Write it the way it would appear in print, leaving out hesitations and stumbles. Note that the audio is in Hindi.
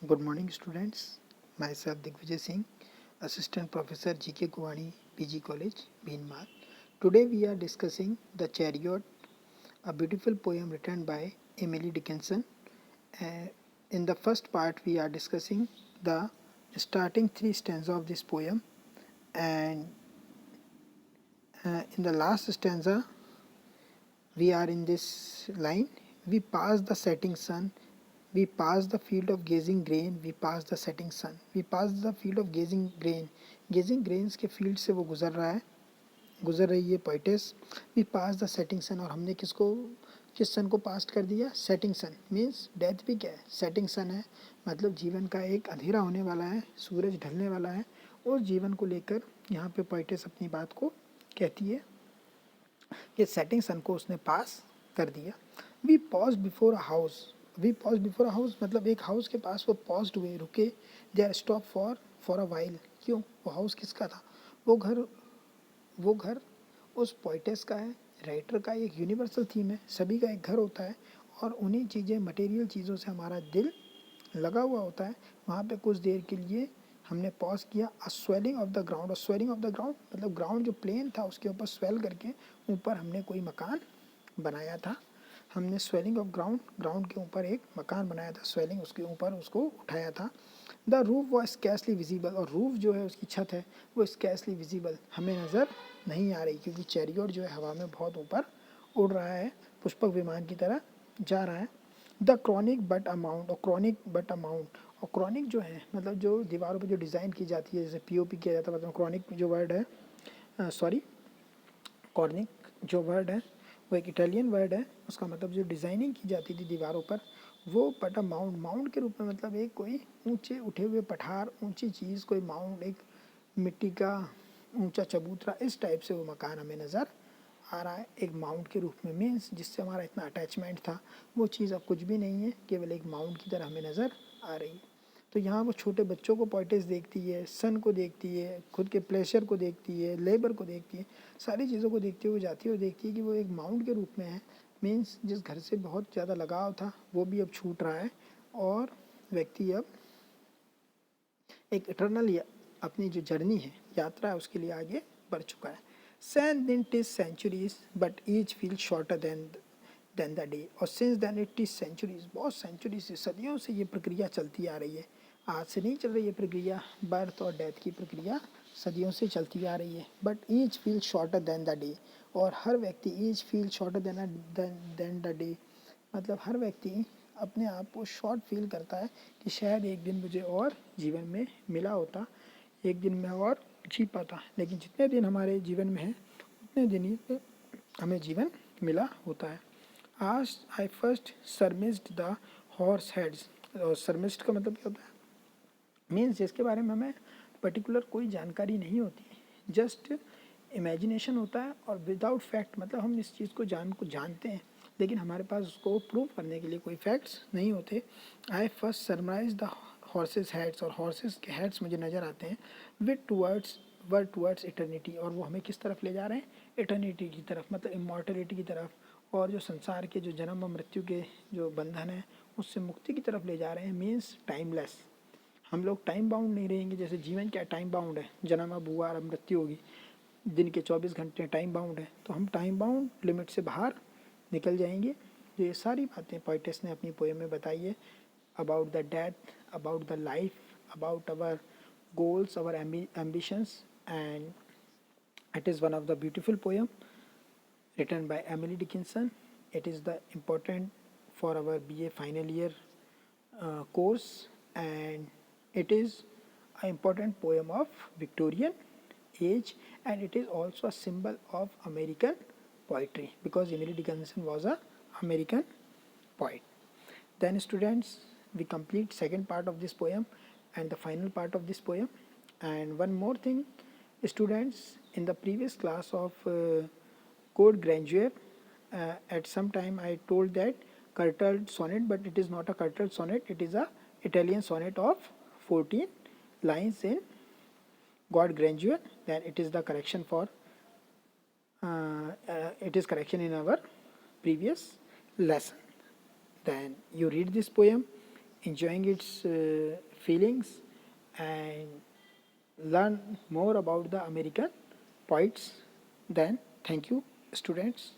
Good morning, students. Myself Digvijay Singh, Assistant Professor GK Kuwani, PG College, Bhinmar. Today we are discussing The Chariot, a beautiful poem written by Emily Dickinson. In the first part, we are discussing the starting three stanzas of this poem, and in the last stanza, we are in this line. We pass the setting sun. We pass the field of gazing grain. We pass the setting sun. We pass the field of gazing grain. Gazing grains के फील्ड से वो गुजर रही है poetess. We pass the setting sun. और हमने किस सन को पास कर दिया? सेटिंग सन. मीन्स डेथ भी क्या है? सेटिंग सन है. मतलब जीवन का एक अंधेरा होने वाला है, सूरज ढलने वाला है. और जीवन को लेकर यहाँ पे पोइटेस अपनी बात को कहती है कि सेटिंग सन को उसने पास कर दिया. We pause before a house. We pause before a house मतलब एक हाउस के पास वो पॉज हुए, रुके. They are stop for a while. क्यों? वो हाउस किसका था? वो घर उस पोइटेस का है, राइटर का. एक यूनिवर्सल थीम है, सभी का एक घर होता है. और उन्हीं चीज़ें, मटेरियल चीज़ों से हमारा दिल लगा हुआ होता है. वहाँ पे कुछ देर के लिए हमने पॉज किया. अ स्वेलिंग ऑफ द ग्राउंड. और स्वेलिंग ऑफ द ग्राउंड मतलब ग्राउंड जो प्लेन था उसके ऊपर स्वेल करके ऊपर हमने कोई मकान बनाया था. हमने स्वेलिंग ऑफ ग्राउंड के ऊपर एक मकान बनाया था. स्वेलिंग उसके ऊपर उसको उठाया था. The roof was scarcely visible. और रूफ जो है, उसकी छत है, वो स्कैसली विजिबल, हमें नज़र नहीं आ रही, क्योंकि चैरियट जो है हवा में बहुत ऊपर उड़ रहा है, पुष्पक विमान की तरह जा रहा है. The chronic but amount. और क्रॉनिक बट अमाउंट. और क्रॉनिक जो है मतलब जो दीवारों पर जो डिज़ाइन की जाती है, जैसे पीओपी किया जाता है, मतलब क्रॉनिक जो वर्ड है, कॉर्निक जो वर्ड है वो एक इटालियन वर्ड है. उसका मतलब जो डिज़ाइनिंग की जाती थी दीवारों पर, वो बट अ माउंट. माउंट के रूप में मतलब एक कोई ऊंचे उठे हुए पठार, ऊंची चीज़, कोई माउंट, एक मिट्टी का ऊंचा चबूतरा, इस टाइप से वो मकान हमें नज़र आ रहा है एक माउंट के रूप में. मीन्स जिससे हमारा इतना अटैचमेंट था, वो चीज़ अब कुछ भी नहीं है, केवल एक माउंट की तरह हमें नज़र आ रही है. तो यहाँ वो छोटे बच्चों को पोइटेस देखती है, सन को देखती है, खुद के प्लेजर को देखती है, लेबर को देखती है, सारी चीज़ों को देखती हुए जाती है और देखती है कि वो एक माउंट के रूप में है. मीन्स जिस घर से बहुत ज़्यादा लगाव था वो भी अब छूट रहा है, और व्यक्ति अब एक इटर्नल अपनी जो जर्नी है, यात्रा है, उसके लिए आगे बढ़ चुका है. Since then it is centuries, but each feels shorter than the day. और since then it is centuries, बहुत सेंचुरी से, सदियों से ये प्रक्रिया चलती आ रही है. आज से नहीं चल रही है प्रक्रिया. बर्थ और डेथ की प्रक्रिया सदियों से चलती आ रही है. But each feel shorter than the day. और हर व्यक्ति, each feel shorter than the day मतलब हर व्यक्ति अपने आप को शॉर्ट फील करता है कि शायद एक दिन मुझे और जीवन में मिला होता, एक दिन मैं और जी पाता. लेकिन जितने दिन हमारे जीवन में है, उतने दिन ही हमें जीवन मिला होता है. आज आई फर्स्ट सरमिस्ड द हॉर्स हेड्स. और सरमिस्ड का मतलब क्या होता है? मीन्स जिसके बारे में हमें पर्टिकुलर कोई जानकारी नहीं होती, जस्ट इमेजिनेशन होता है. और विदाउट फैक्ट मतलब हम इस चीज़ को जानते हैं, लेकिन हमारे पास उसको प्रूव करने के लिए कोई फैक्ट्स नहीं होते. I first surmise the horses heads. और हॉर्सेस के हेड्स मुझे नज़र आते हैं विद टूवर्ड्स इटर्निटी. और वो हमें किस तरफ ले जा रहे हैं? इटर्निटी की तरफ, मतलब इमॉर्टलिटी की तरफ. और जो संसार के जो जन्म और मृत्यु के जो बंधन है, उससे मुक्ति की तरफ ले जा रहे हैं. Means timeless. हम लोग टाइम बाउंड नहीं रहेंगे. जैसे जीवन क्या टाइम बाउंड है, जन्म अब हुआ, अब मृत्यु होगी. दिन के 24 घंटे टाइम बाउंड है, तो हम टाइम बाउंड लिमिट से बाहर निकल जाएंगे. तो ये सारी बातें पोइटेस ने अपनी पोएम में बताई है. About the death, about the life, about our goals, our ambitions, and it is one of the beautiful poem written by Emily Dickinson. It is the important for our BA final year course, and it is an important poem of Victorian age, and it is also a symbol of American poetry, because Emily Dickinson was a American poet. Then students, we complete second part of this poem and the final part of this poem. And one more thing, students, in the previous class of Code Graduate, at some time I told that curtled sonnet, but it is not a curtled sonnet, it is a Italian sonnet of 14 lines in God Graduate. Then it is the correction for it is correction in our previous lesson. Then you read this poem, enjoying its feelings and learn more about the American poets. Then, thank you, students.